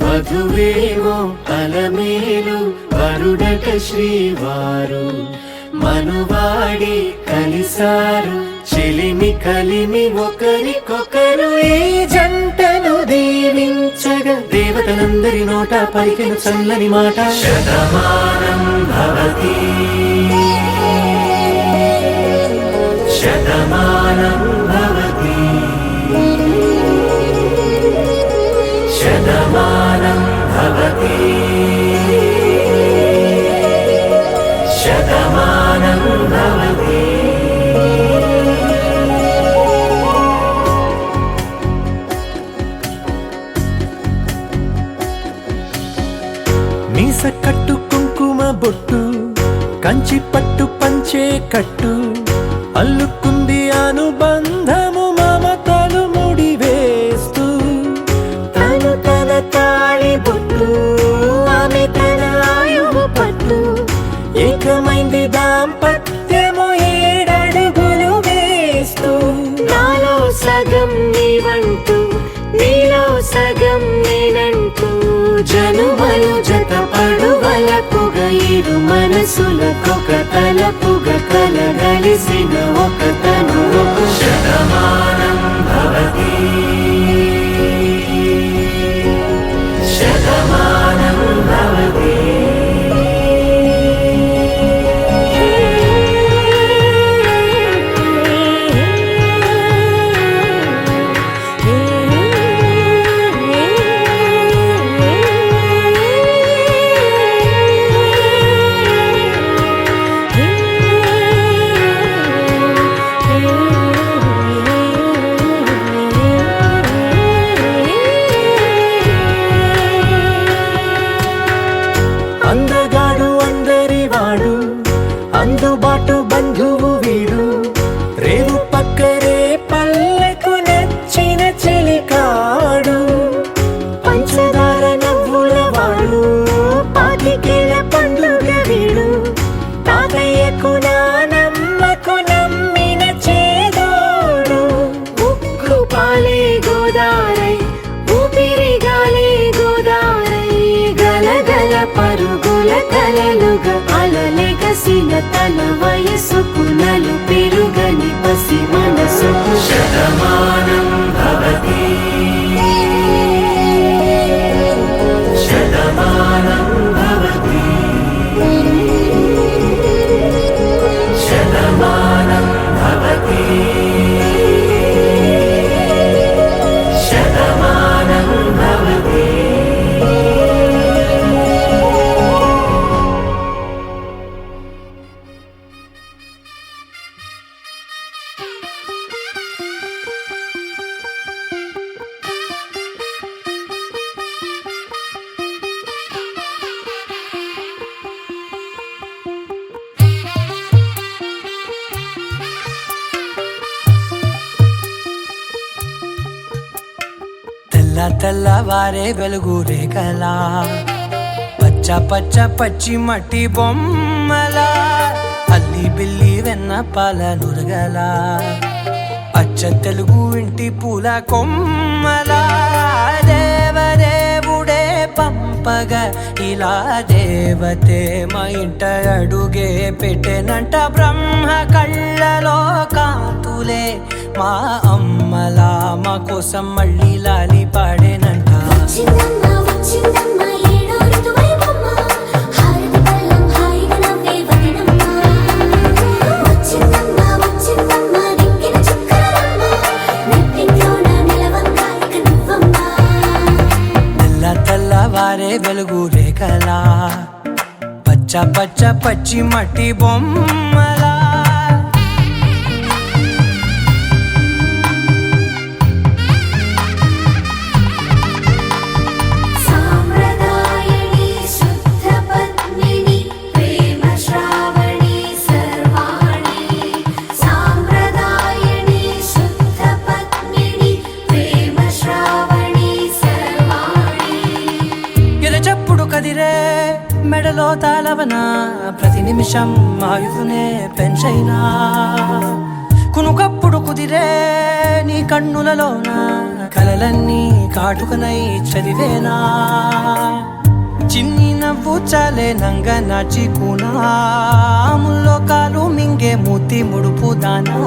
వధువేమో అలమేలు వరుడట శ్రీవారు మనువాడి కలిసారు చెలిమి కలిమి ఒకరికొకరు ఈ జంటను దీవించగా దేవతలందరి నోట పలికిన చల్లని మాట శతమానం భవతి శతమానం భవతి శతమానం భవతి శతమానం భవతి మీస కట్టు కుంకుమ బొట్టు కంచి పట్టు పంచే కట్టు అల్లుకుంది అనుబంధము మమతలు ముడివేస్తూ తను తన తాళి బొట్టు ఆమె తన ఆయువు పట్టు ఏకమైంది దాంపత్యము 7 అడుగులు వేస్తూ నాలో సగం నీవంటూ నీలో సగం నేనంటూ జనుమలు జతపడువలపుగ ఇరు మనసులకొక తలపుగ కలగలిసిన ఒక తను శతమానం భవతి శతమానం భవతి అందగాడు అందరివాడు అందుబాటు బంధువు వీడు రేవు పక్కరే పల్లెకు నచ్చిన చెలికాడు పంచదార నవ్వుల వాడు పాతికేల పండుగ వీడు తాతయ్యకు నానమ్మకు నమ్మిన చేదోడు ఉక్కు పాలే గోదారై ఊపిరిగాలే గోదారై గలగల పరుగుల కలలుగా అలలెగసిన తన వయసుకు నలు పెరుగని పసి మనసుకు శతమానం భవతి శతమానం భవతి శతమానం భవతి శతమానం భవతి తెల్లవారే వెలుగు రేఖలా పచ్చ పచ్చ పచ్చి మట్టి బొమ్మలా అల్లి బిల్లి వెన్న పాల నురగలా అచ్చ తెలుగు ఇంటి పూల కొమ్మలా దేవదేవుడే పంపగా ఇలా దేవతే మా ఇంట అడుగే పెట్టెనంట బ్రహ్మ కళ్ళలో కాంతులే మా అమ్మలా మా కోసం మళ్ళీ లాలి పాడేనంట తెల్లవారే వెలుగు రేఖలా పచ్చ పచ్చ పచ్చి మట్టి బొమ్మలా కదిరే మెడలో తాళవన ప్రతి నిమిషం ఆయువునే పెంచైనా కునుకప్పుడు కుదిరే నీ కన్నులలోన కలలన్నీ కాటుకనై చదివేనా నవ్వు చాలే నంగ నాచి కూనాముల్లో కాలు మింగే మూతి ముడుపు దానా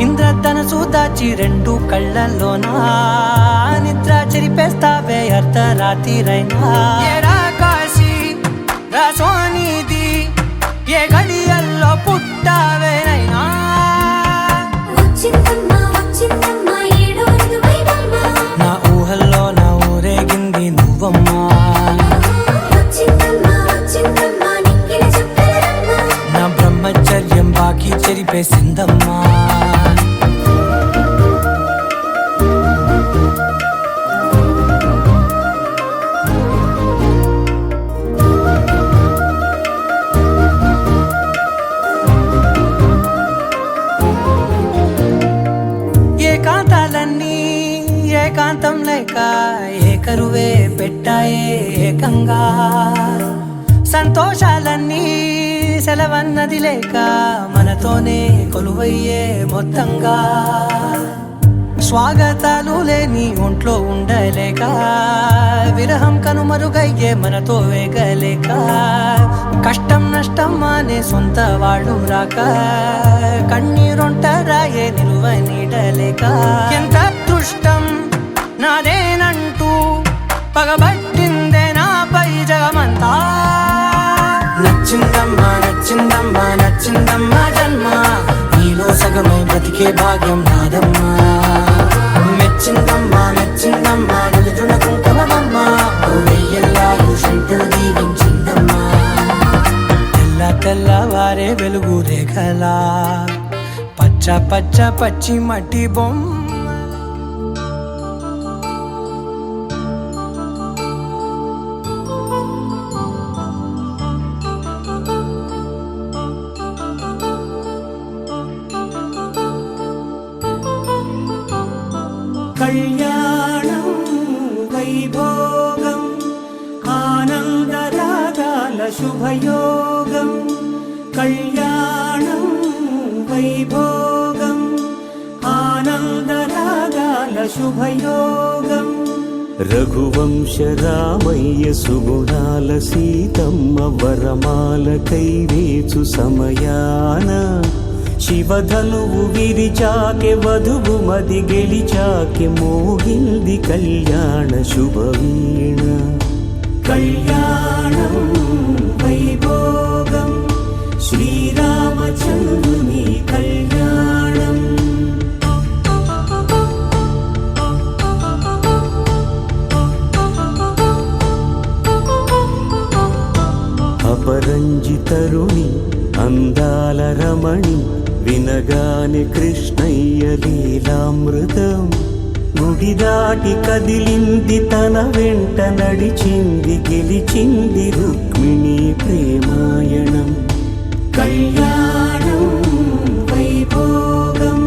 ఇంద్రధనసు దాచి రెండు కళ్ళల్లోనా నిద్ర చెరిపేస్తావే అర్ధరాత్రిరైనా ఏరా కాశీ రా సోనిది ఏ గడియల్లో పుట్టావేనైనా నా ఊహల్లో నా ఊరేగింది నువ్వమ్మా నా బ్రహ్మచర్యం బాకీ చెరిపేసిందమ్మా ఏకాంతాలన్నీ ఏకాంతం లేక ఏకరువే పెట్టాయే ఏకంగా సంతోషాలన్నీ సెలవన్నది లేక మనతోనే కొలువయ్యే మొత్తంగా స్వాగతాలు లేని ఒంట్లో ఉండలేక విరహం కనుమరుగయ్యే మనతో వేగలేక కష్టం నష్టం అనే సొంత వాళ్ళు రాక కన్నీరొంటరాయే నిలువ నీడలేక ఎంత అదృష్టం నాదేనంటూ పగబట్టిందే నాపై జగమంతా నచ్చిందమ్మా నచ్చిందమ్మా నచ్చిందమ్మా జన్మ నీలో సగమై బ్రతికే భాగ్యం నాదమ్మా మెచ్చిందమ్మా మెచ్చిందమ్మా నిలుచున కుంకుమమ్మా వెయ్యల్లాలు శంకులు దీవించిందమ్మా తెల్ల తెల్లవారే వెలుగు రేఖలా పచ్చ పచ్చ పచ్చి మట్టి బొమ్మ కళ్యాణం వైభోగం ఆనందరాగాల శుభయోగం కళ్యాణం వైభోగం ఆనందరాగాల శుభయోగం రఘువంశ రామయ్య సుగుణాల సీతమ్మ వరమాల కైవేచు సమయాన శివధనువు విరిచాకె వధువు మది గెలిచాకె మోగింది కళ్యాణ శుభవీణ కళ్యాణం వైభోగం శ్రీరామచంద్రుని కళ్యాణం అపరంజితరుణి అందాల రమణి వినగానే కృష్ణయ్య లీలామృతం గుడి దాటి కదిలింది తన వెంట నడిచింది గెలిచింది రుక్మిణి ప్రేమాయణం కళ్యాణం వైభోగం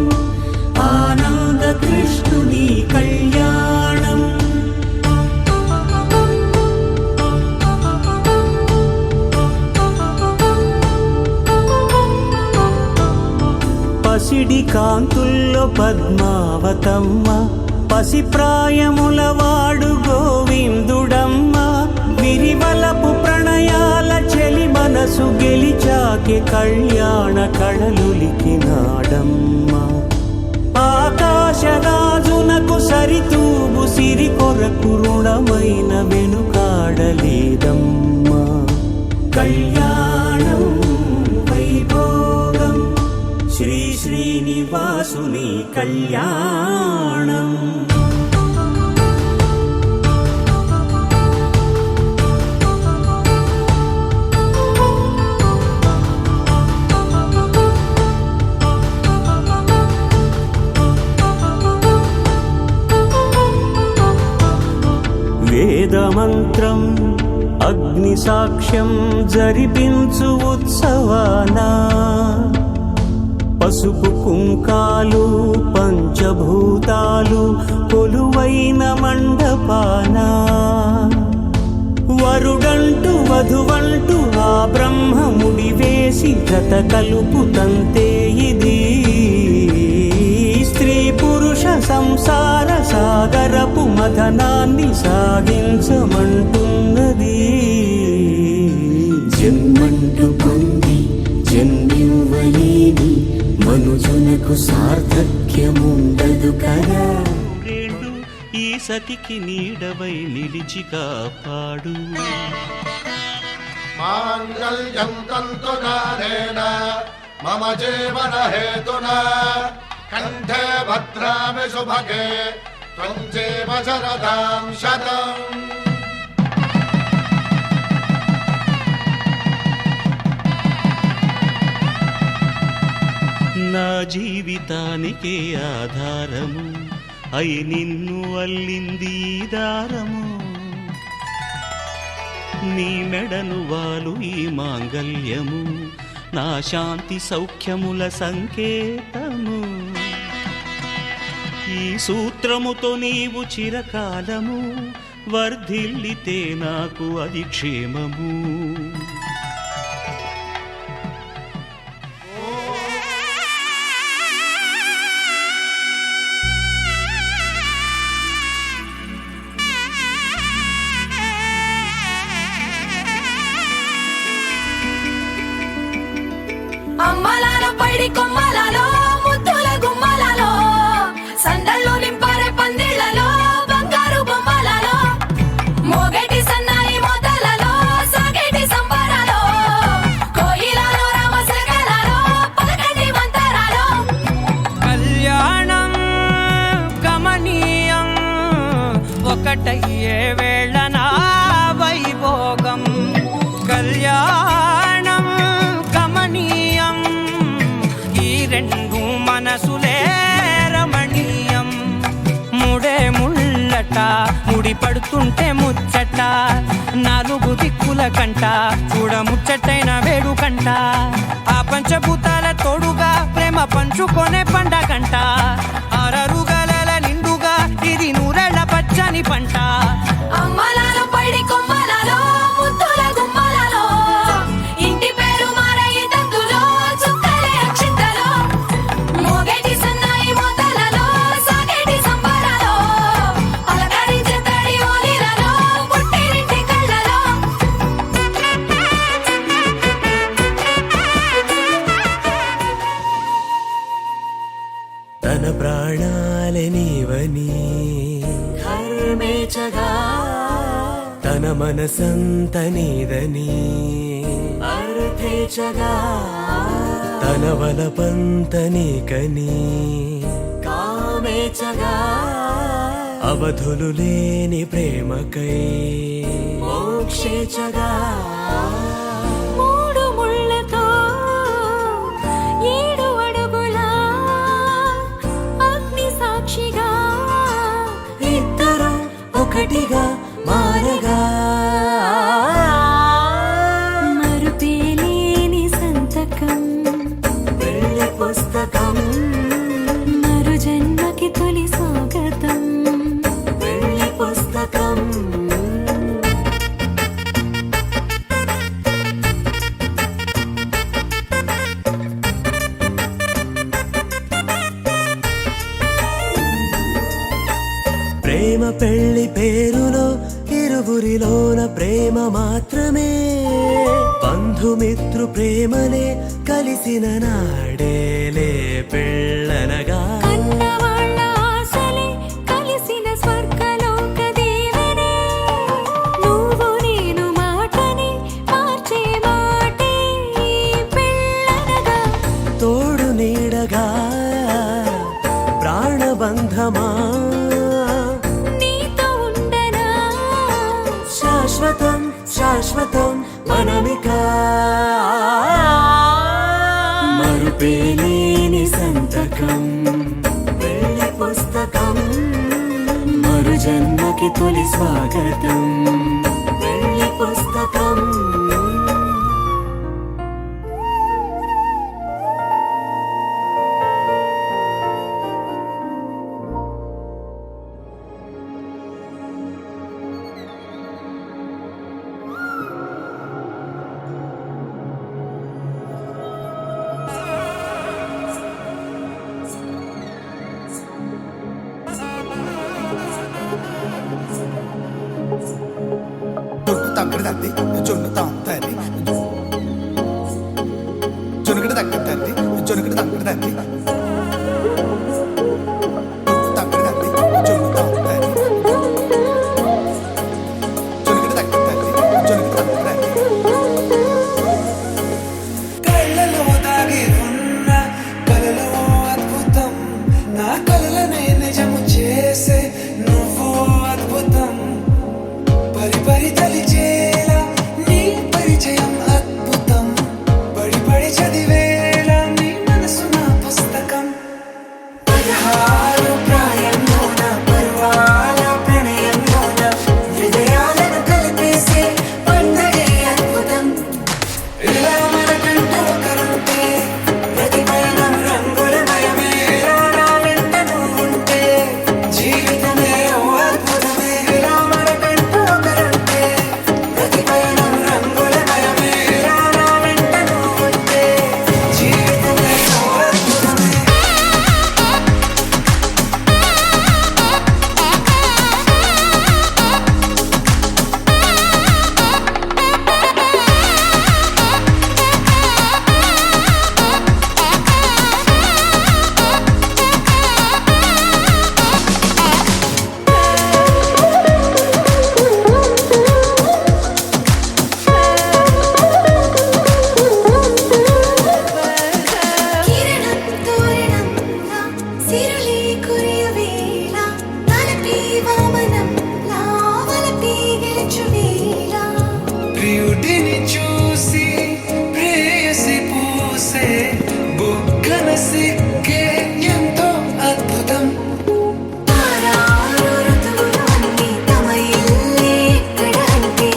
ఆనంద కృష్ణుని కళ్యాణం పసిడి కాంతుల్లో పద్మావతమ్మ పసిప్రాయముల వాడు గోవిందుడమ్మ విరివలపు ప్రణయాల చెలి మనసు గెలిచాకె కళ్యాణ కళలులికినాడమ్మ ఆకాశరాజునకు సరితూబు సిరి కొరకు రుణమైన వెనుకాడలేదమ్మా కళ్యాణం వైభోగం శ్రీ శ్రీనివాసుని కళ్యాణం వేదమంత్రం అగ్ని సాక్ష్యం జరిపించు ఉత్సవానా పసుపు కుంకాలు పంచభూతాలు కొలువైన మండపాన వరుడంటూ వధువంటూ ఆ బ్రహ్మముడి వేసి జత కలుపుతంతే ఇది స్త్రీ పురుష సంసార సాగరపు మథనాన్ని సాగించమంటున్నది సతికి నీడవై నిలిచి కాపాడు. మాంగళ్యం తంతునానేన మమ జీవన హేతునా కంఠే భద్రామి శుభగే త్వం జీవ శరదాం శతం. నా జీవితానికే ఆధారము అయి నిన్ను అల్లింది దారము. నీ మెడను వాలు ఈ మాంగల్యము నా శాంతి సౌఖ్యముల సంకేతము. ఈ సూత్రముతో నీవు చిరకాలము వర్ధిల్లితే నాకు అది క్షేమము. అమ్మలాలో పైడి కొమ్మలలో ముద్దుల గుమ్మలలో సందళ్ళు నింపారే పందిళ్లలో బంగారు బొమ్మలలో మోగేటి సన్నాయి మోతలలో సాగేటి సంబరాలో కోయిలలో రామసగలలో పలకండి మంతరాలో. కళ్యాణం గమనీయం ఒకటయ్యే వేళ నా వైభోగం. కళ్యాణం గమనీయం ఈ రెండు మనసులే రమణీయం. ముడే ముళ్ళట ముడి పడుతుంటే ముచ్చట నాలుగు దిక్కుల కంట చూడ ముచ్చటైన వేడుకంట. ఆ పంచభూతాల తోడుగా ప్రేమ పంచుకొనే పండగంట. అరరుగల నిండుగా ఇది నూరెళ్ళ పచ్చని పంట. అమ్మలాలో పైడి కొమ్మలలో ముద్దుల గుమ్మలలో ఇంటి పేరు మారయి తందులో చుక్కలే అక్షింతలో మోగేటి సన్నాయి మోతలలో సాగేటి సంబరాలో అలకరించే తడి ఓలిలలో పుట్టినింటి కళ్ళలో. తన ప్రాణాలే నీవని ధర్మేచగా తన మనసంత నీదని అర్థేచగా తన వలపంత నీకని కామేచగా అవధులు లేని ప్రేమకై మోక్షేచగా మూడు ముళ్ళతో ఏడు అడుగుల అగ్ని సాక్షిగా ఇద్దరు ఒకటిగా మారగా మరుపేలేని సంతకం పెళ్లి పుస్తకం మరు జన్మకి తొలి స్వాగతం. పెళ్లి పుస్తకం. ప్రేమ పెళ్లి పేరులో ఇరువురిలోన ప్రేమ మాత్రమే. బంధుమిత్రు ప్రేమలే కలిసిన నాడేలే పెళ్ళనగా. కన్నవాళ్ళ ఆశలే కలిసిన స్వర్గలోక దీవెనే నువ్వు నేను మాటని మార్చే మాటే పెళ్ళనగా. తోడు నీడగా ప్రాణబంధమా నీతో ఉండనా శాశ్వతం శాశ్వతం మనమిక మరుపేలేని సంతకం పెళ్లి పుస్తకం. మరు జన్మకి తొలి స్వాగతం. పెళ్లి పుస్తకం. తక్కడ తద్ది జొన్ను తాంతది జొనుకడ తక్కడ తద్ది జొనుకడ తక్కడ తద్ది తక్కడ తద్ది జొన్ను తాంతది తలిచేలా నీ పరిచయం అద్భుతం పడి పడి చదివేలా నీ మనసు నా పుస్తకం 16 ప్రాయంలోన పర్వాల ప్రణయంలోన హృదయాలను కలిపేసే పండగే అద్భుతం ఇలా మనకంటూ ఒకరుంటే ప్రతి పయనం రంగులమయమే ఇలా నా వెంట నువ్వుంటే జీవితమే ఓ అద్భుతమే ఇలా మనకంటూ ఒకరుంటే ప్రతి పయనం రంగులమయమే ఇలా నా వెంట నువ్వుంటే జీవితమే ఓ అద్భుతమే కిరణం తోరణంలా సిరులే కురియవేళ తలపి వామనంలా వలపి గెలుచువేళ ప్రియుడిని చూసి ప్రేయసి పూసే బుగ్గన సిక్కే ఎంతో అద్భుతం తారారు ఋతువులు అన్నీ తమ ఇల్లే ఎక్కడంటే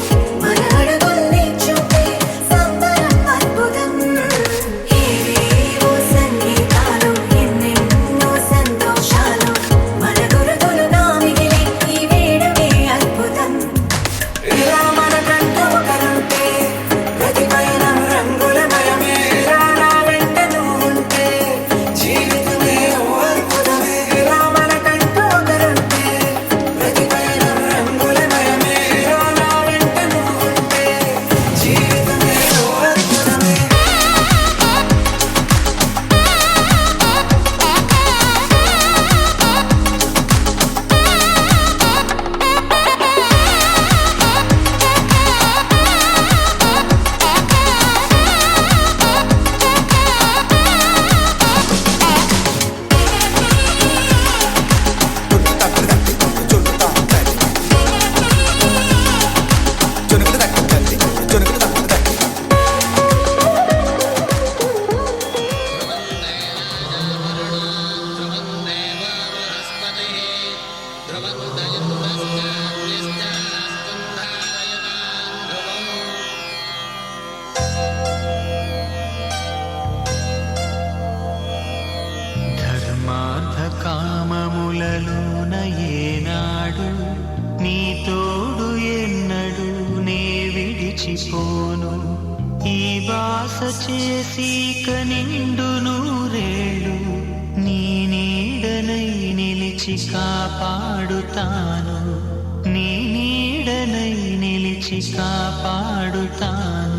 మన అడుగుల్ని చూపే సంబరం అద్భుతం ఏవేవో సంగీతాలు ఎన్నెన్నో సంతోషాలు మన గురుతులుగా మిగిలే ఈ వేడుకే అద్భుతం ఇలా మనకంటూ ఒకరుంటే ప్రతి పయనం రంగులమయమే ఇలా నా వెంట నువ్వుంటే జీవితమే ఓ అద్భుతమే ఇలా మనకంటూ ఒకరుంటే ప్రతి పయనం రంగులమయమే ఇలా నా వెంట నువ్వుంటే జీవితమే ఓ అద్భుతమే జొన్ను తాగుతాది జొనుకుడు తక్కుతాది జొనుకుడు తక్కుతాది ధర్మార్థ కామములలోన ఏనాడు నీ తోడు ఎన్నడు నే విడిచిపోను ఈ వాస చేసి నిండు నూరేళ్ళు నీ నీడనై నిలిచి కాపాడుతాను నీ నీడనై నిలిచి కాపాడుతాను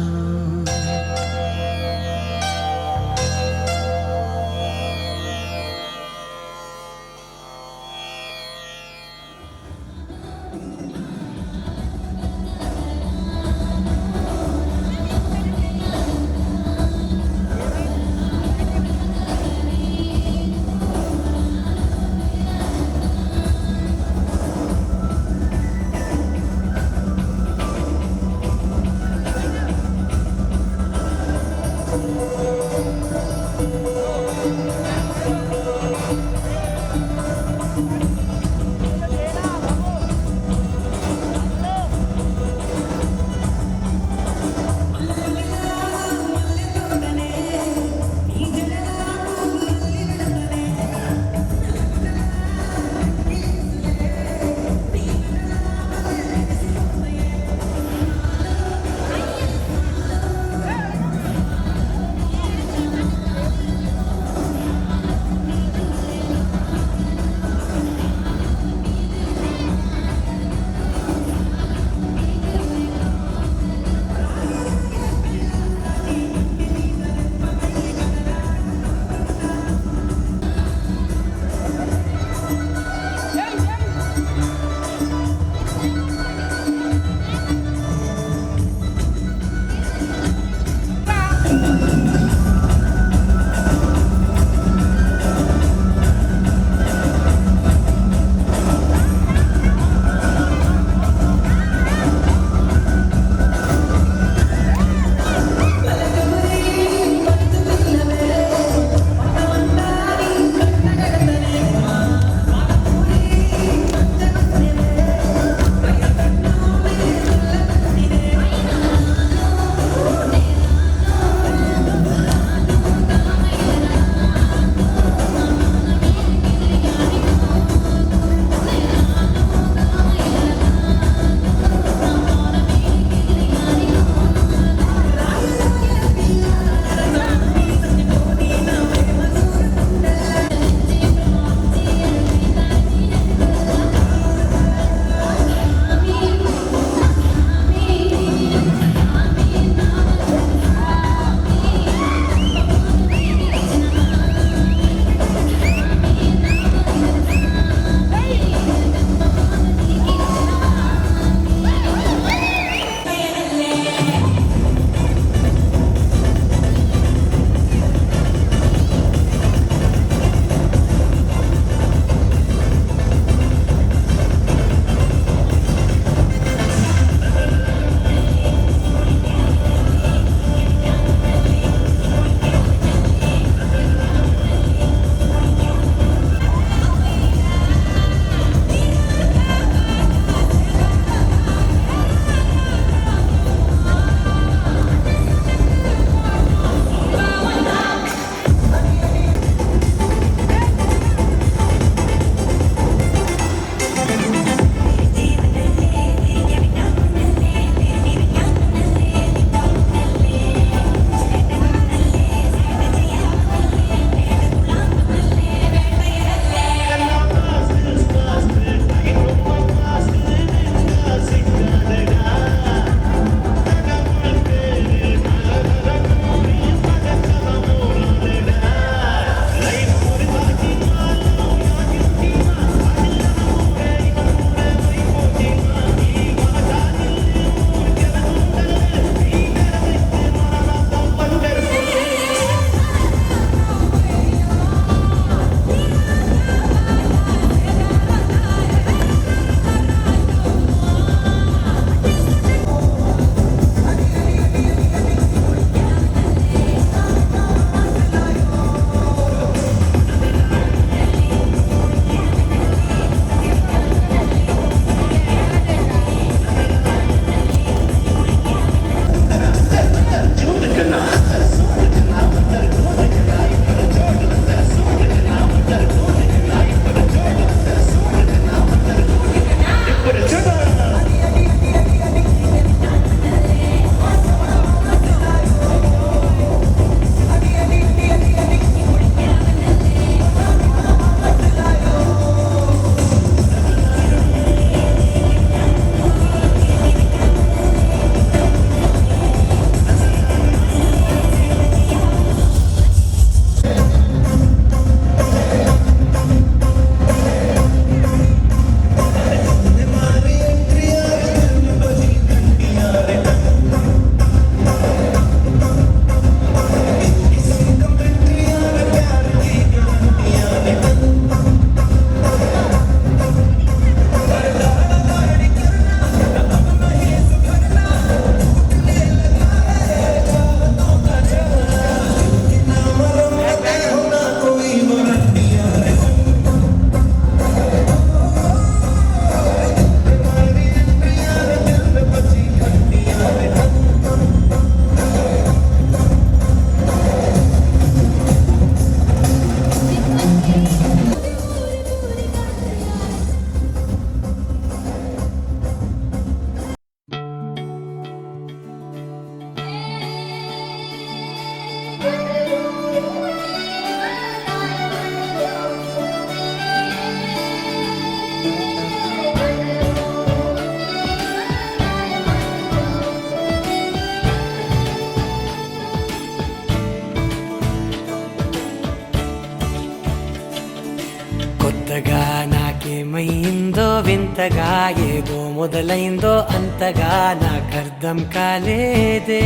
కొత్తగా ఏదో మొదలైందో అంతగా నాకర్థం కాలేదే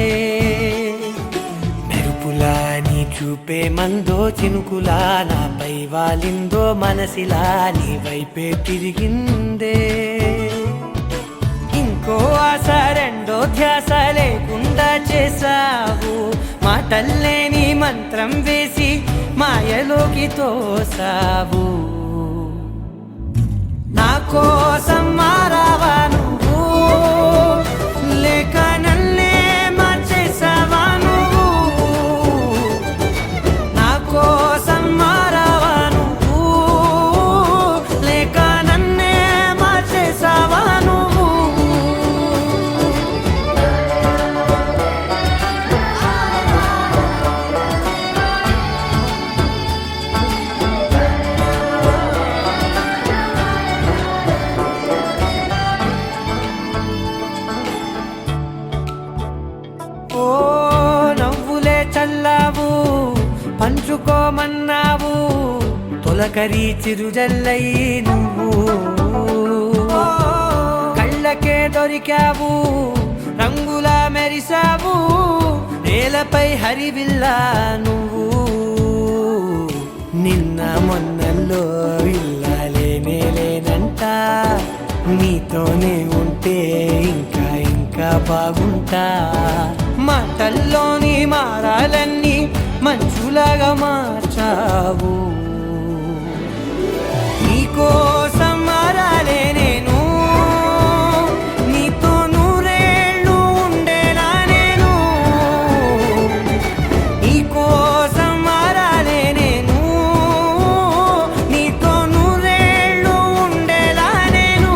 మెరుపులా నీ చూపే మందో చినుకులా నాపై వాలిందో మనసిలా నీ వైపే తిరిగిందే ఇంకో ఆశ రెండో ధ్యాస లేకుండా చేసావు మాటల్లేని మంత్రం వేసి మాయలోకి తోసావు నా కోసం మారావా నువ్వు లేక నన్నే మార్చేసావా నువ్వు నా కోసం మారావా నువ్వు లేక నన్నే మార్చేసావా నువ్వు ఓ నవ్వులే చల్లావు పంచుకోమన్నావు తొలకరి చిరుజల్లై నువ్వు కళ్ళకే దొరికావు రంగులా మెరిసావు నేలపై హరివిల్లా నువ్వు నిన్న మొన్నల్లో ఇల్లాలేనే లేనంట నీతోనే ఉంటే ఇంకా ఇంకా బాగుంటా మాటల్లోని మారాలన్నీ మంచులాగా మార్చావు నీకోసం మారాలే నేను నీతో నూరేళ్ళు ఉండేలా నేను నీకోసం మారాలే నేను నీతో నూరేళ్ళు ఉండేలా నేను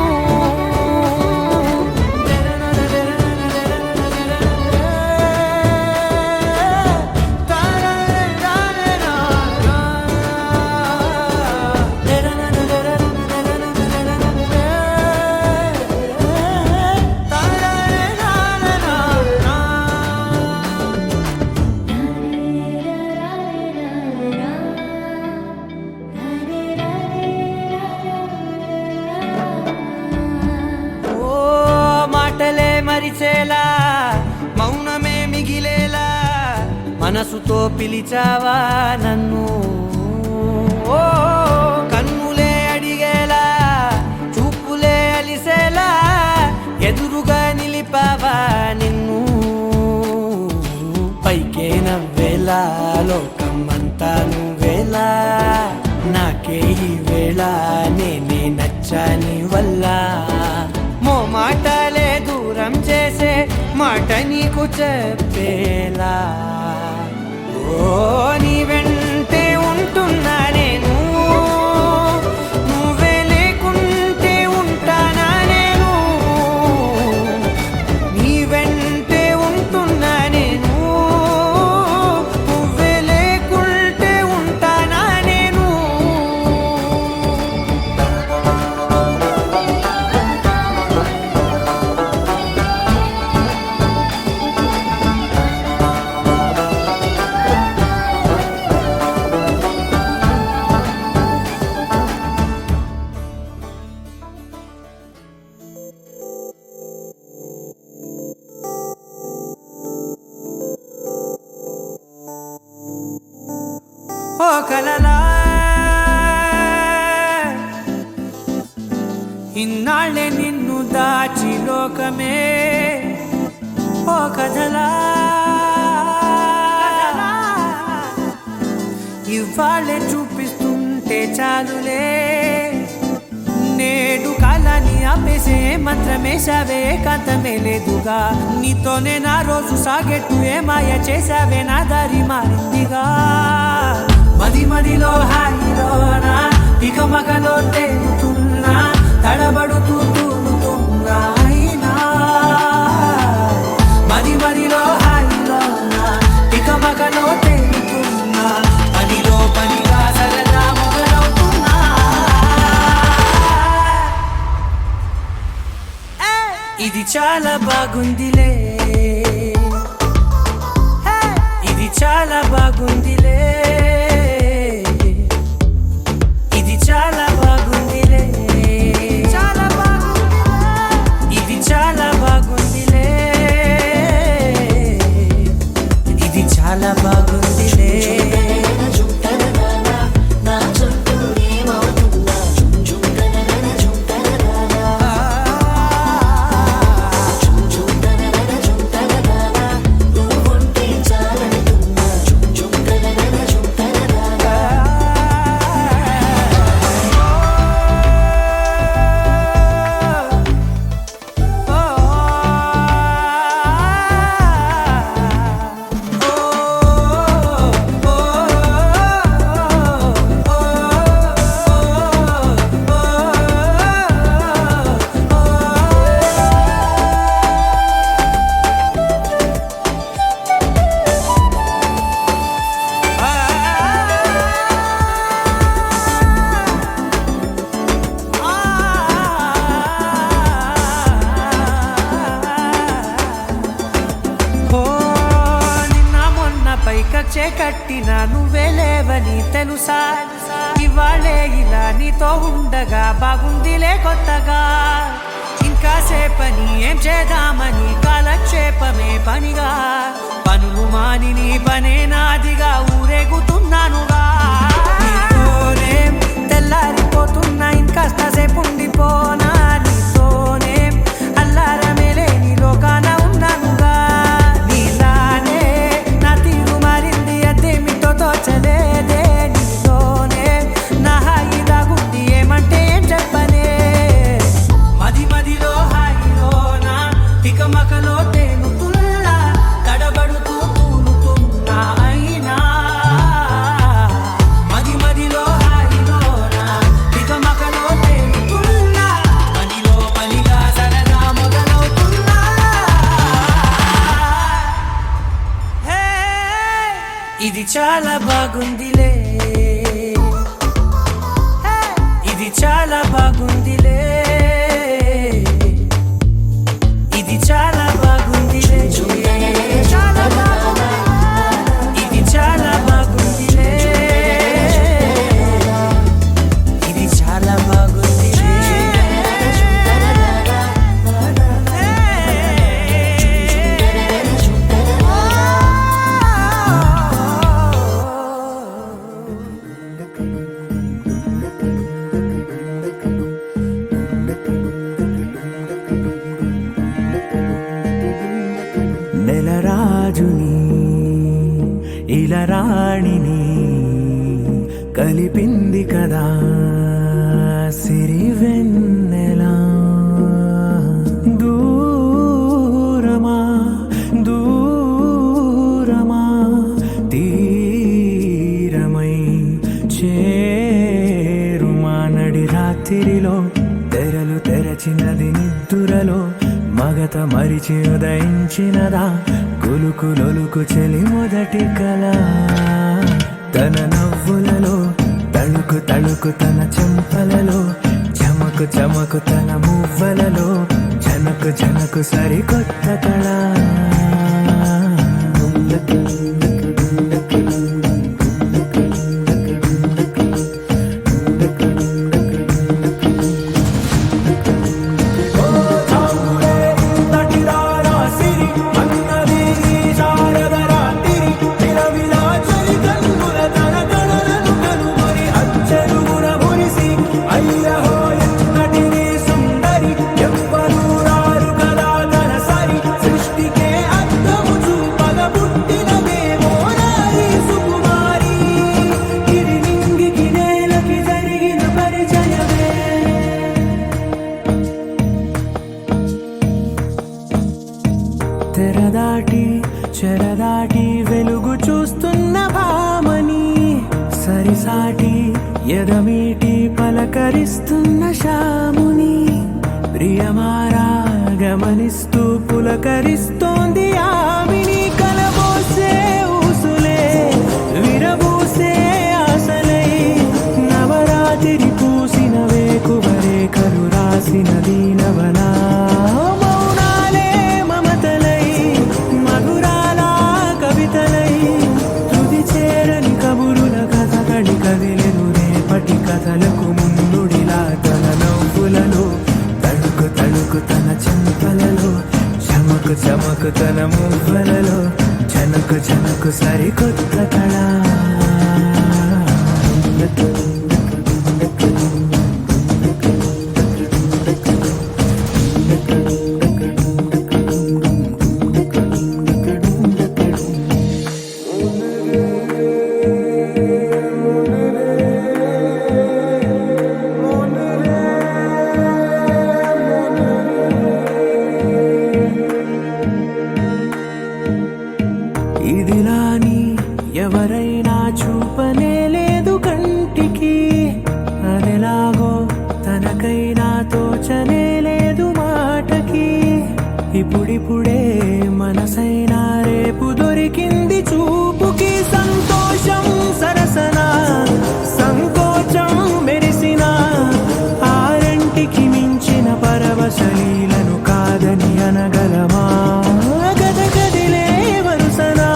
ఓ మాటలే మరిచేలా మౌనమే మిగిలేలా మనసుతో పిలిచావా నన్ను ఓ కన్నులే అడిగేలా చూపులే అలిసేలా ఎదురుగా నిలిపావా నిన్ను పైకే నవ్వేలా లోకమంతా నువ్వేలా నాకే ఈ వేళ నేనే నచ్చాని వల్ల మాటలే దూరం చేసే మాట నీకు చెప్పేలా ఓ నీ వెంటే ఉంటున్నా నేను నువ్వే లేకుంటే ఉంటానా నేను నీ వెంటే ఉంటున్నా నేను నువ్వే లేకుంటే ఉంటానా నేను ఓ కలలా ఇన్నాళ్ళే నిన్ను దాచి లోకమే ఓ కథలా ఇవాళ్ళే చూపిస్తుంటే చాలులే నేడు కాలాన్ని ఆపేసే మంత్రమేశావే కాంతమే లేదుగా నీతోనే నా రోజు సాగెట్టు ఏ మాయ చేశావే నా దారి మారిందిగా మది మదిలో హాయిలోనా ఇక మగలో తేలుతున్నా తడబడుతూ తూలుతున్నా అయినా మది మదిలో హాయిలోనా ఇక మగలో తేలుతున్నా పనిలో పనిగా సరదా మొదలవుతున్నా ఇది చాలా బాగుందిలే ఇది చాలా బాగుందిలే ఇది చాలా బాగుందిలే చాలా బాగుంది కంచే కట్టిన నువ్వే లేవని తెలుసా ఇవాళే ఇలా నీతో ఉండగా బాగుందిలే కొత్తగా ఇంకా సేపని ఏం చేద్దామని కాలక్షేపమే పనిగా పనులు మాని నీ పనే నాదిగా ఊరేగుతున్నానుగా నీతోనే తెల్లారిపోతున్నా ఇంకాస్త సేపు ఉండిపోనా నీతోనే అల్లారమే లేని లోకాన ఉన్నానుగా నీలానే నా తీరు మారింది అదేమిటో తోచలేదే నీతోనే నా హాయి దాగుంది ఏమంటే ఏం చెప్పనే మది మదిలో హాయిలోనా తికమకలో తేలుతున్నా తడబడుతూ తూలుతున్నా అయినా మది మదిలో హాయిలోనా తికమకలో తేలుతున్నా పనిలో పనిగా సరదా మొదలవుతున్నా హే, ఇది చాలా బాగుందిలే ఇది చాలా బాగుందిలే ఇది చాలా బాగుందిలే చాలా బాగుంది ఇది చాలా బాగుందిలే ఇది చాలా బాగుందిలే నెలరాజుని ఇలా రాణిని కలిపింది కదా సిరివెన్నెలా దూరమా దూరమా తీరమై చేరుమా నడి రాత్రిలో తెరలు తెరచినది నిద్దురలో మగత మరిచి ఉదయించినదా కులుకులొలుకు చెలి మొదటి కళ తన నవ్వులలో తళుకు తళుకు తన చెంపలలో చమకు చమకు తన మువ్వలలో జనకు జనకు సరికొత్త కళ తెరదాటి చెరదాటి వెలుగు చూస్తున్న భామని సరిసాటి ఎదమీటి పలకరిస్తున్న శాముని ప్రియమారా గమనిస్తూ పులకరిస్తోంది ఆవిని కలబోసే ఊసులే విరబూసే ఆశలై నవరాత్రి పూసిన వేకువరే కరు రాసిన దీనవనా కదిలెను రేపటి కథలకు ముందుడిలా తన నవ్వులలో తడుకు తడుకు తన చెంపలలో చమకు చమకు తన మువ్వలలో చనకు చనకు సరికొత్త కళ ఇదిలాని ఎవరైనా చూపనే లేదు కంటికి అదెలాగో తనకైనా తోచనే లేదు మాటకి ఇప్పుడిప్పుడే మనసైనా రేపు దొరికింది చూపుకి సంతోషం సరసన సంకోచం మెరిసిన ఆరంటికి మించిన పరవశలీలను కాదని అనగలమా గద గదిలే వరుసనా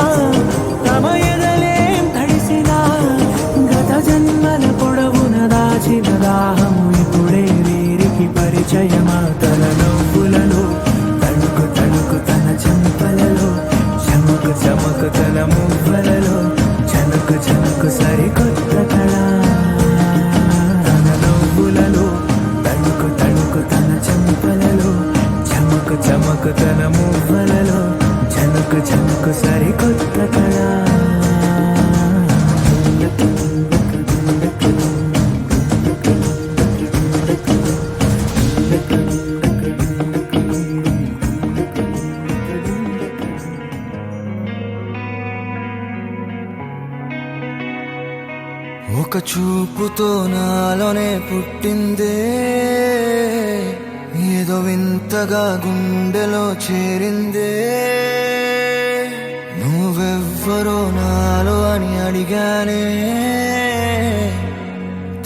తమ ఎదలే పరిచయమా తన నవ్వులలో తణుకు తణుకు తన చెంపలలో చమకు చమకు తన మువ్వలలో చనుకు చనుకు సరికొత్త కళ తన నవ్వులలో తణుకు తణుకు తన చెంపలలో చమకు చమకు తన మువ్వలలో చనుకు చనుకు సరికొత్త కళ ఒక చూపుతో నాలోనే పుట్టిందే ఏదో వింతగా గుండెలో చేరిందే నువ్వెవ్వరో నాలో అని అడిగానే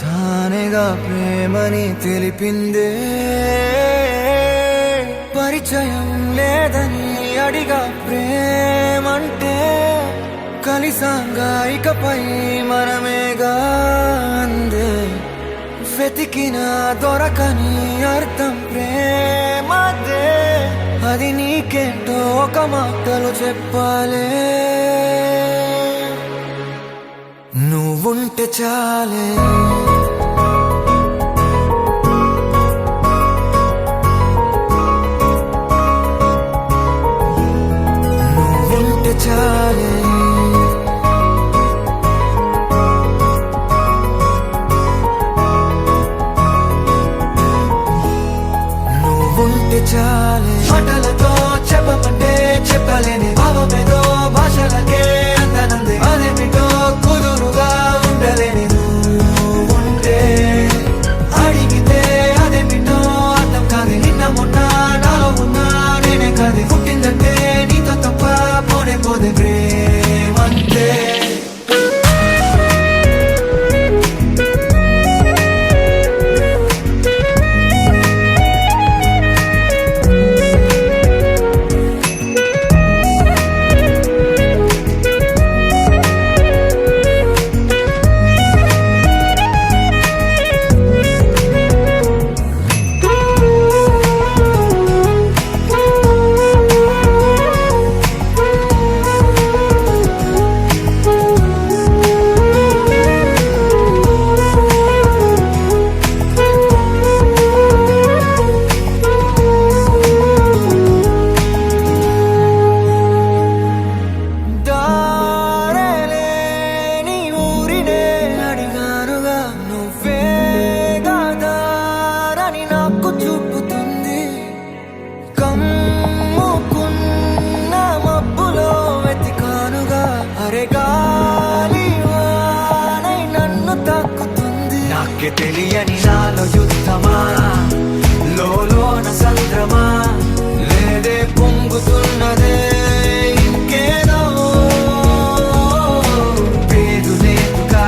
తానేగా ప్రేమని తెలిపిందే పరిచయం లేదని అడిగా ప్రేమంటే కలిసాంగా ఇకపై మనమేగా అందే వెతికిన దొరకని అర్థం ప్రేమదే అది నీకేంటో ఒక మాటలు చెప్పాలే నువ్వుంటే చాలే నువ్వుంటే చాలే చాలే మాటలతో చెప్పమంటే చెప్పలేని భావమేదో భాషలకే అందనంది అదేమిటో కుదురుగా ఉండలేని ఉంటే అడిగితే అదేమిటో అర్థం కాదు నిన్న మొన్న నాలో ఉన్నా నేనే కాదు పుట్టిందంటే నీతో తప్ప పోనే పోదే ప్రేమంతే తెలియని నాలో యుద్ధమా లోన సంద్రమా లేదే పొంగుతున్నదే ఇంకేదో పేరు లేదుగా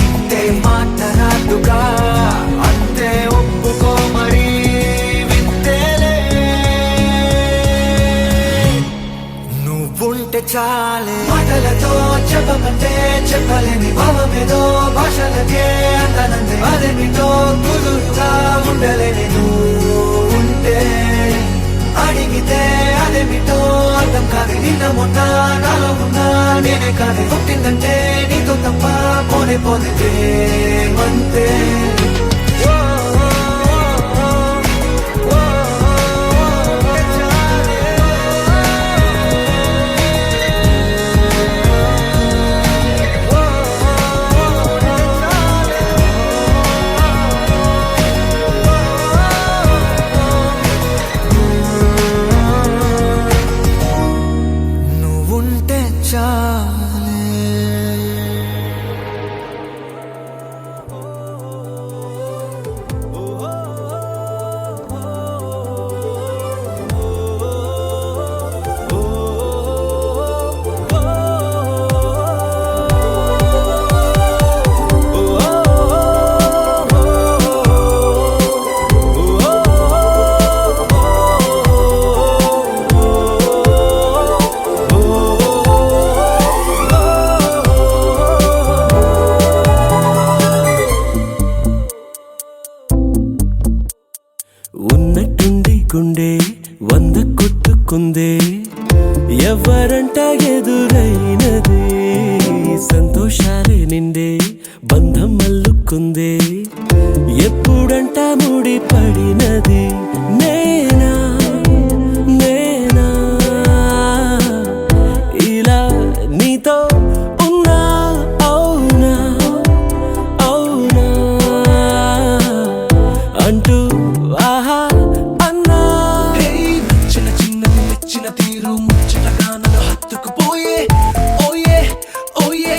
ఇంతే మాట్లాడుగా అంతే ఒప్పుకో మరి వింతేలే నువ్వుంటే చాలే మాటలతో చెప్పమంటే చెప్పలేని భావమేదో భాషలకే అందనందే అదేమిటో కుదురుగా ఉండలేని ఉంటే అడిగితే అదేమిటో అర్థం కాదు నిన్న మొన్న నాలో ఉన్నా నేనే కాదు పుట్టిందంటే నీతో తప్ప పోనే పోతే మంతే చాలే ఎవరంట ఎదురైనది సంతోషాలే నిండే బంధం అల్లుకుందే ఎప్పుడంట ముడి పడినది నేనా నేనా ఇలా నీతో ఉన్నా అవునా అవునా అంటూ ఆహా అన్నా నచ్చిన చిన్నది మెచ్చిన తీరు ముచ్చటగా నన్ను హత్తుకుపోయే ఓయే ఓయే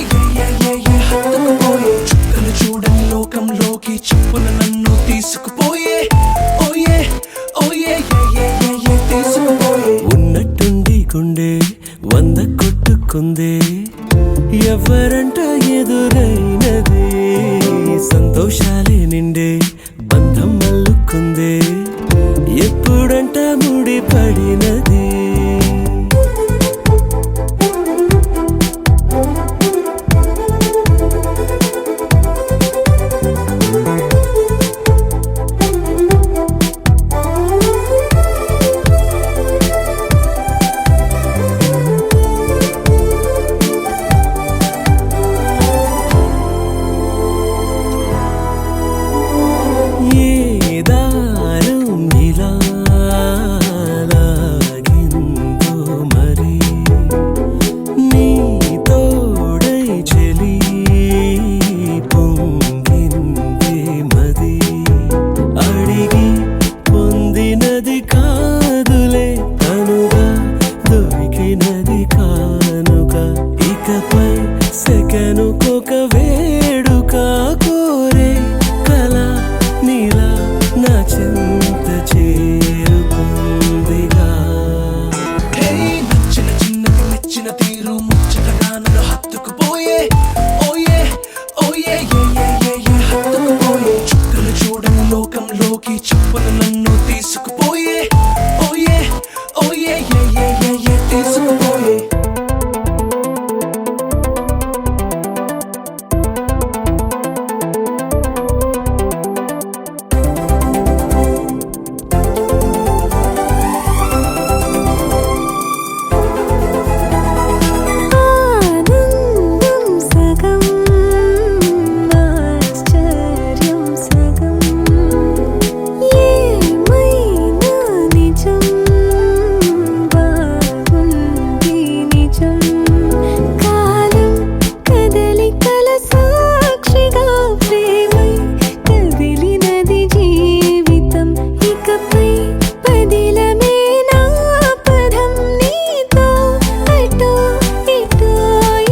హత్తుకుపోయే చుక్కలు చూడని లోకంలోకి చెప్పున నన్ను తీసుకుపోయే ఓయే ఓయే తీసుకుపోయే ఉన్నట్టుండి గుండె 100 కొట్టుకుందే ఎవరంట ఎదురైనది సంతోషాలే నిండే బంధం అల్లుకుందే ఎప్పుడంట ముడి పడినది ఏ దారం ఇలా లాగిందో మరి నీ తోడై చెలి పొంగిందే మది అడిగి పొందినది కాదులే తనుగా దొరికినది కానుక ఇకపై సెకనుకొక వేడుక కోరే కళ నీలా నా చింత చేరుకుందిగా నచ్చిన చిన్నది మెచ్చిన తీరు ముచ్చటగా నన్ను హత్తుకుపోయే ఓయే ఓయే హత్తుకుపోయే చుక్కలు చూడని లోకంలోకి చెప్పున నన్ను తీసుకుపోయే ఓయే ఓయే తీసుకుపోయే ఆనందం సగం ఆశ్చర్యం సగం ఏమైనా నిజం బాగుంది నిజం కాలం కదలికల సాక్షిగా ప్రేమై కదిలినది జీవితం ఇకపై పదిలమే నా పదం నీతో అటో ఇటో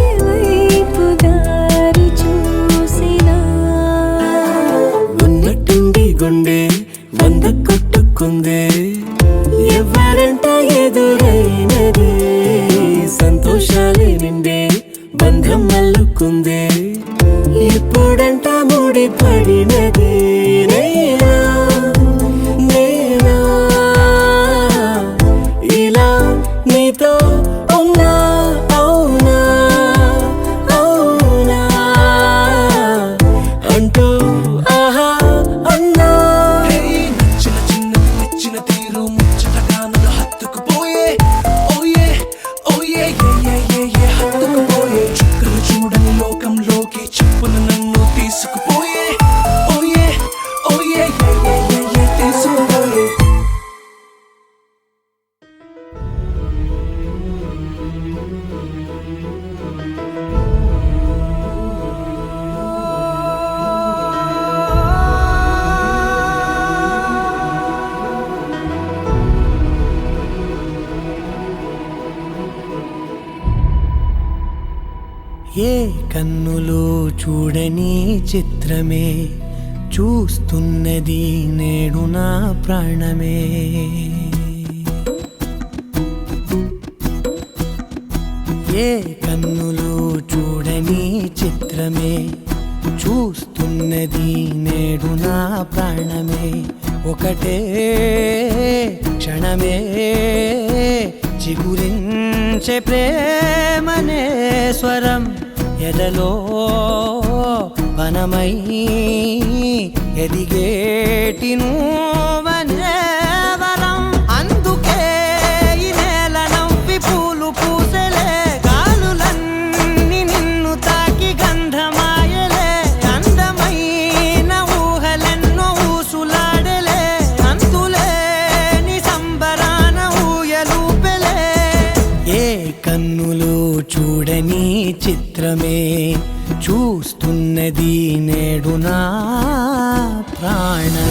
ఎవైపు దారి చూసినా ఉన్నట్టుండి గుండె 100 కొట్టుకుందే ఎవరంట ఎదురైనది సంతోషాలే నిండే బంధం అల్లుకుందే ఎప్పుడంట ముడి పడినది నేనా నేనా ఇలా నీతో ఉన్నా అవునా అవునా అంటూ ఆహా అన్నా నచ్చిన చిన్నది మెచ్చిన తీరు ముచ్చటగా నన్ను హత్తుకుపోయే ఓయే ఓయే హత్తుకుపోయే చుక్కలు చూడని లోకంలోకి చెప్పున నన్ను తీసుకుపోయే ఓయే ఓయే తీసుకుపోయే ఏ కన్నులో చూడని చిత్రమే చూస్తున్నది నేడు నా ప్రాణమే ఏ కన్నులో చూడని చిత్రమే చూస్తున్నది నేడు నా ప్రాణమే ఒకటే క్షణమే చిగురించే ప్రేమనే స్వరం ఎదలో వనమై ఎదిగేటి నువ్వనే వరం అందుకే ఈ నేలనం కన్నులు చూడని చిత్రమే చూస్తున్నది నేడు నా ప్రాణమే.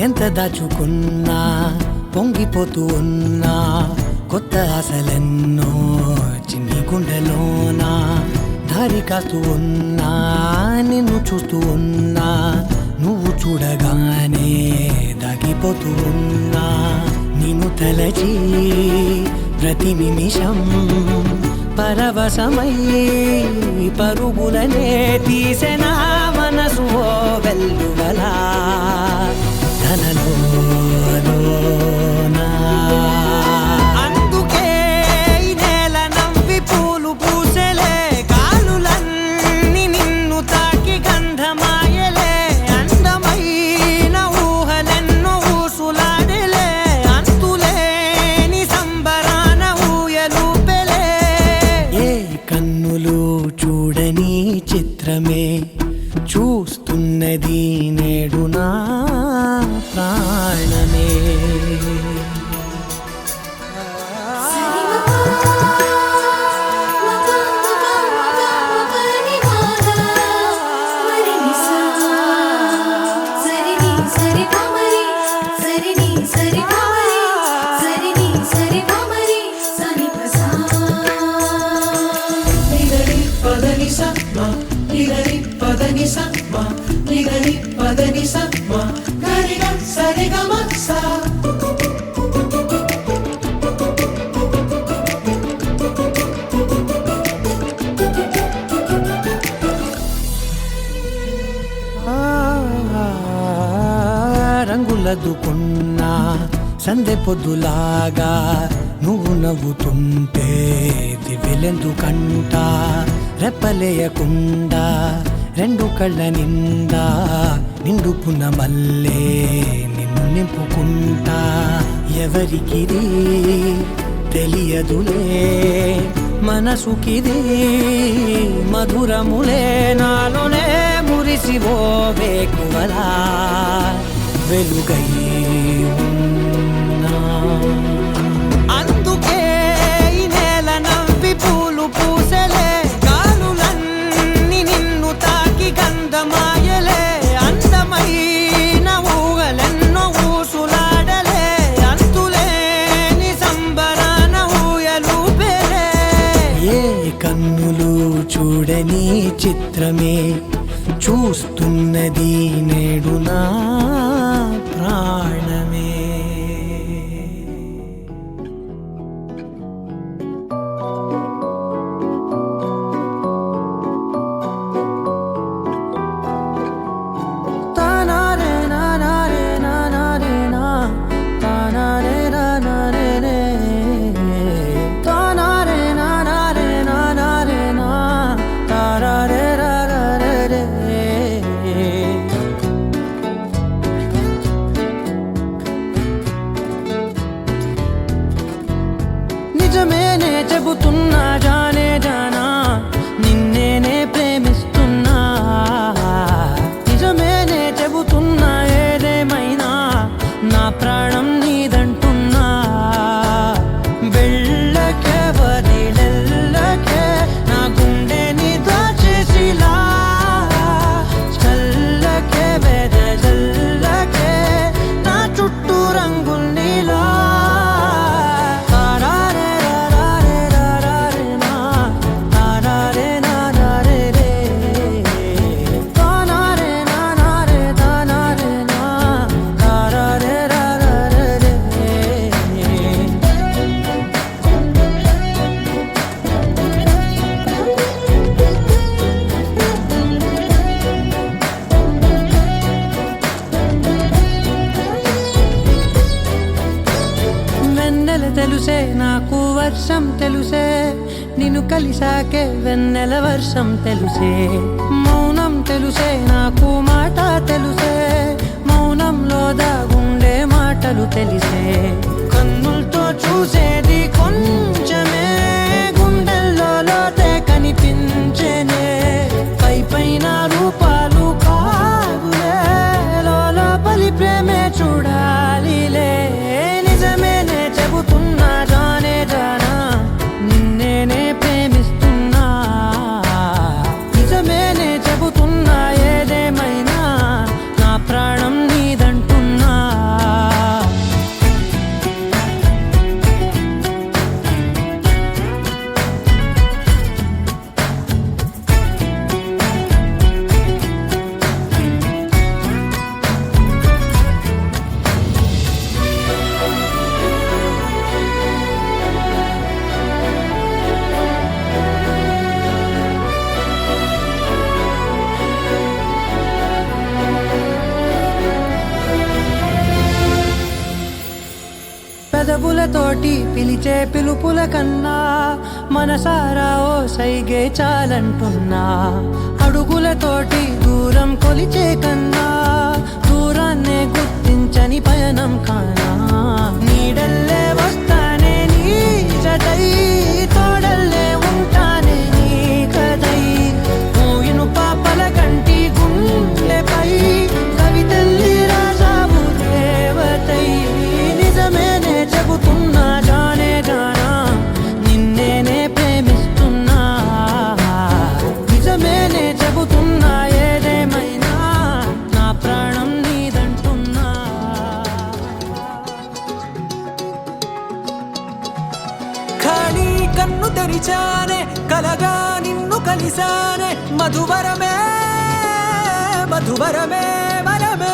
ఎంత దాచుకున్నా పొంగిపోతూ ఉన్నా కొత్త ఆశలెన్నో చిన్ని గుండెలోనా దారి కాస్తూ ఉన్నా నిన్ను చూస్తూ ఉన్నా నువ్వు చూడగానే దాగిపోతూ ఉన్నా నిన్ను తలచి ప్రతి నిమిషం పరవశమై పరుగులనే తీసెనా మనసు ఓ వెల్లువలా ధనలోనా. అందుకే ఈ నేల నవ్వి పూలు పూసెలే కాలులన్నీ నిన్ను తాకి గంధమాయలే అందమైన ఊహలెన్నో ఊసులాడలే అంతులేని సంబరాన ఊయలూపెలే. ఏ కన్నులు చూడని చిత్రమే చూస్తున్నది నేడు నా ప్రాణమే. రంగులదుకున్నా సందె పొద్దులాగా నువ్వు నవ్వుతుంటే దివ్వెలెందుకంట రెప్పలేయకుండా రెండు కళ్ళ నిండా నిండుకున్న మల్లే నిన్ను నింపుకుంటా. ఎవరికిది తెలియదులే మనసుకిది మధురములే నాలోనే మురిసివో వేకువలా వెలుగై ఉన్నా. అందుకే ఈ నేల నవ్వి పూలు పూసెలే గాలులన్నీ నిన్ను తాకి గంధమాయలే అందమైన ఊహలెన్నో ఊసులాడలే అంతులేని సంబరాన ఊయలూపెలే. ఏ కన్నులు చూడని చిత్రమే చూస్తున్నది నేడు నా ప్రాణమే. నిజమేనే చెబుతున్నా జానే జానా నిన్నేనే ప్రేమిస్తున్నా. నిజమేనే చెబుతున్నా ఏదేమైనా నా ప్రాణం నీదంటున్నా. వెళ్ళకే వదిలెళ్ళకే నా గుండెని దాచేసిలా చల్లకే వెదజల్లకే నా చుట్టూ రంగుల్నిలా. నా ఆకాశం తెలుసే నిన్ను కలిసాకే వెన్నెల వర్షం తెలుసే మౌనం తెలుసే నాకు మాట తెలుసే మౌనంలో దాగుండే మాటలు తెలిసే కన్నులతో చూసేది కొంచెమే గుండెల్లో లోతే కనిపించేనే పై పైన రూపాలు కాదులే లోపలి ప్రేమే చూడాలిలే నిజమేనే చెబుతున్నా జానే జానా నిన్నేనే ప్రేమిస్తున్నా నిజమేనే చెబుతున్నా ఏదేమైనా నా ప్రాణం నీదంటున్నా పెదవులతోటి పిలిచే పిలుపుల కన్నా మనసారా ఓ సైగే చాలంటున్నా అడుగులతోటి దూరం కొలిచే కన్నా దూరాన్నే గుర్తించని పయనం కానా నీడల్లే వస్తానే నీ జతై తోడల్లే ఉంటానే నీ కదై మూయిను పాపల కంటి గుండెపై కవితల్లి రాజావు దేవతై నిజమేనే చెబుతున్నా జానే జానా నిన్నేనే ప్రేమిస్తున్నా నిజమేనే చెబుతున్నా ఏదేమైనా నా ప్రాణం నీదంటున్నా ఖాళీ కన్ను తెరిచానే కలగా నిన్ను కలిసానే మధువరమే మధువరమే వరమే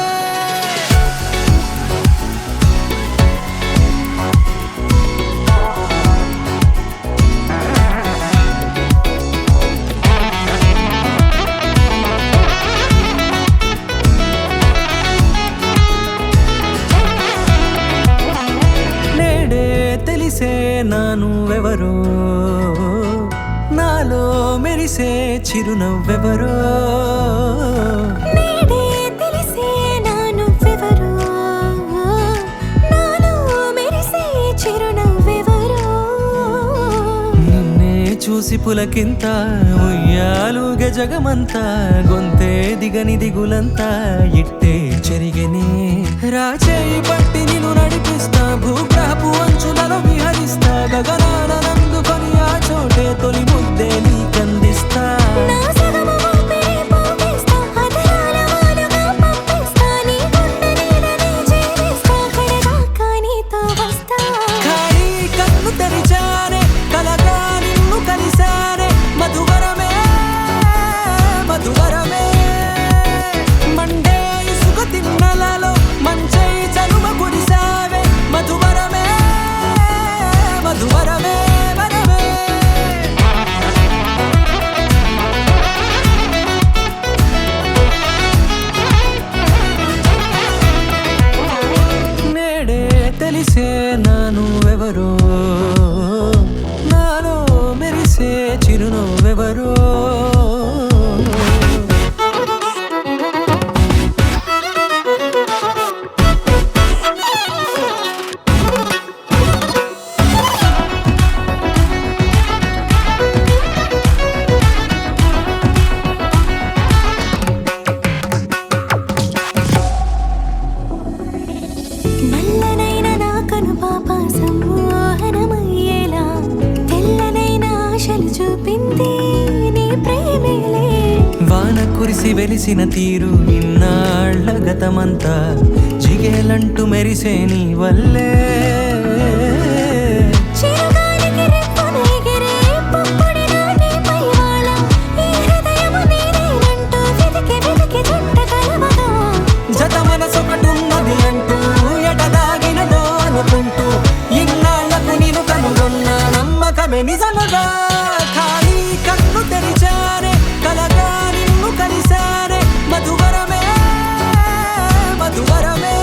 నేడే తెలిసే నానువెవరో నాలో మెరిసే చిరునవ్వెవరో నీడే తెలిసే నానువ్వెవరో నాలో మెరిసే చిరునవ్వెవరో నిన్నే చూసి పులకింత ఉయ్యాలుగ జగమంతా గొంతే దిగని దిగులంతా ఇట్టే చెరిగనే రాచేయి పట్టి నిన్ను నడిపిస్తా భూగ్రహపు అంచులలో విహరిస్తా గగనాన నందుకొని ఆ చోటే తొలి ముద్దే నీకందిస్తా నా సగము ఊపిరి పోగేస్తా అదరాల వాలుగా పంపిస్తా నీ గుండె నీడనే చేరేస్తా కడదాకా నీతో వస్తా ఖాళీ కన్ను తెరిచానే కలగా నిన్ను కలిసానే మధువరమే మధువరమే మండే ఇసుక తిన్నలలో మంచై చలువ కురిసావే మధువరమే మధువరమే వరమే నేడే తెలిసే నానువెవరో నాలో మెరిసే చిరునవ్వెవరో నల్లనైన నా కనుపాప సమ్మోహనమయ్యేలా తెల్లనైన ఆశలు చూపింది నీ ప్రేమేలే వాన కురిసి వెలిసిన తీరు ఇన్నాళ్ళ గతమంతా జిగేలంటూ మెరిసే నీ వల్లే చిరుగాలికి రెప్పన ఎగిరే పుప్పొడిన నీపై వాళ ఈ హృదయము నీదేనంటూ వెతికి వెతికి జంట కలవగా జత మనసొకటున్నది అంటూ ఎటదాగినదో అనుకుంటూ ఇన్నాళ్లకు నేను కనుగొన్న నమ్మకమే నిజముగా ఖాళీ కన్ను తెరిచానే కలగా నిన్ను కలిసానే మధువరమే మధువరమే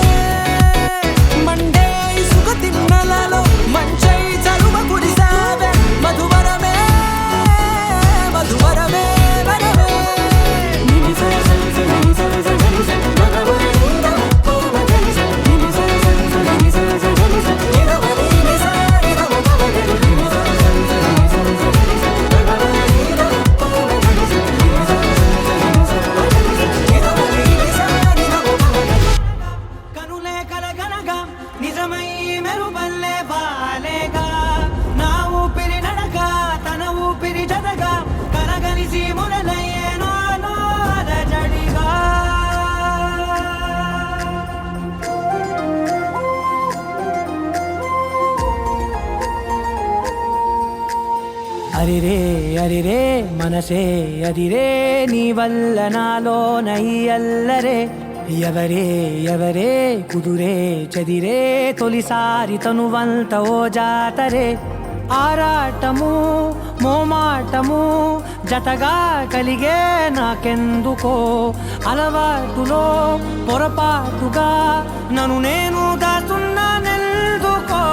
మండే ఇసుక తిన్నలలో మంచై చలువ కురిసావే అరిరే అరిరే మనసే అరిరే నీ వల్ల నాలోన ఈ అల్లరే ఎవరే ఎవరే కుదురే చదిరే తొలిసారి తనువంత ఓ జాతరే ఆరాటము మోమాటము జతగా కలిగే నాకెందుకో అలవాటులో పొరపాటుగా నన్ను నేను దాస్తున్నానెందుకో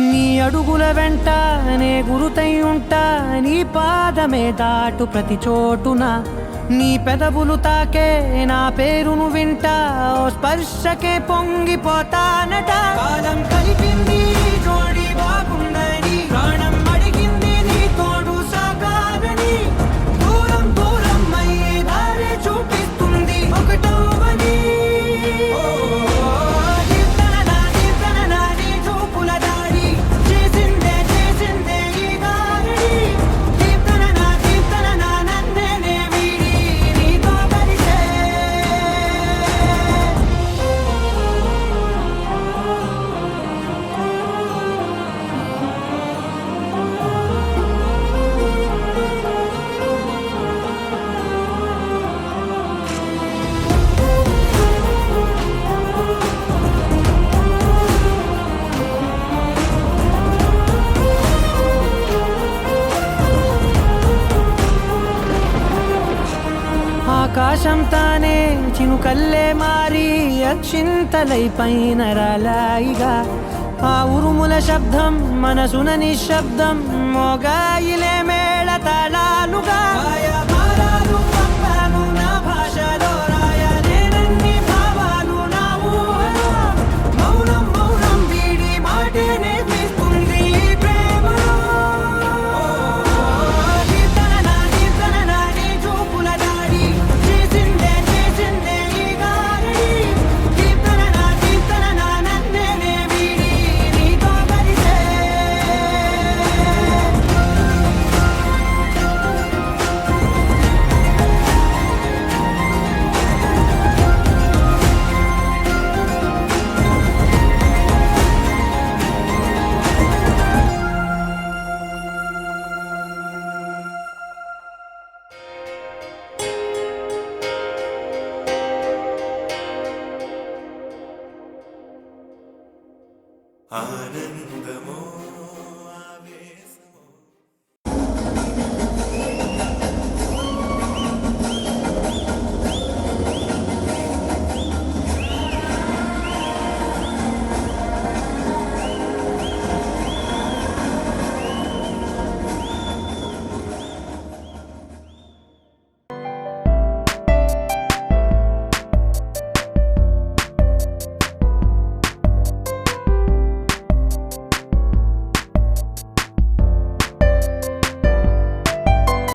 నీ అడుగుల వెంట నే గురుతై ఉంటా నీ పాదమే దాటు ప్రతి చోటున నీ పెదవులు తాకే నా పేరును వింటా ఓ స్పర్శకే పొంగిపోతానట కాలం కలిపింది జోడి బాగుందని ప్రాణం అడిగింది నీ తోడు సాగాలని దూరం దూరం అయ్యే దారి చూపిస్తుంది ఒకటవని ఆకాశం తానే చినుకల్లే మారి అక్షింతలై పైన రాలాయిగా ఆ ఉరుముల శబ్దం మనసున నిశ్శబ్దం మోగాయిలే మేళ తాళ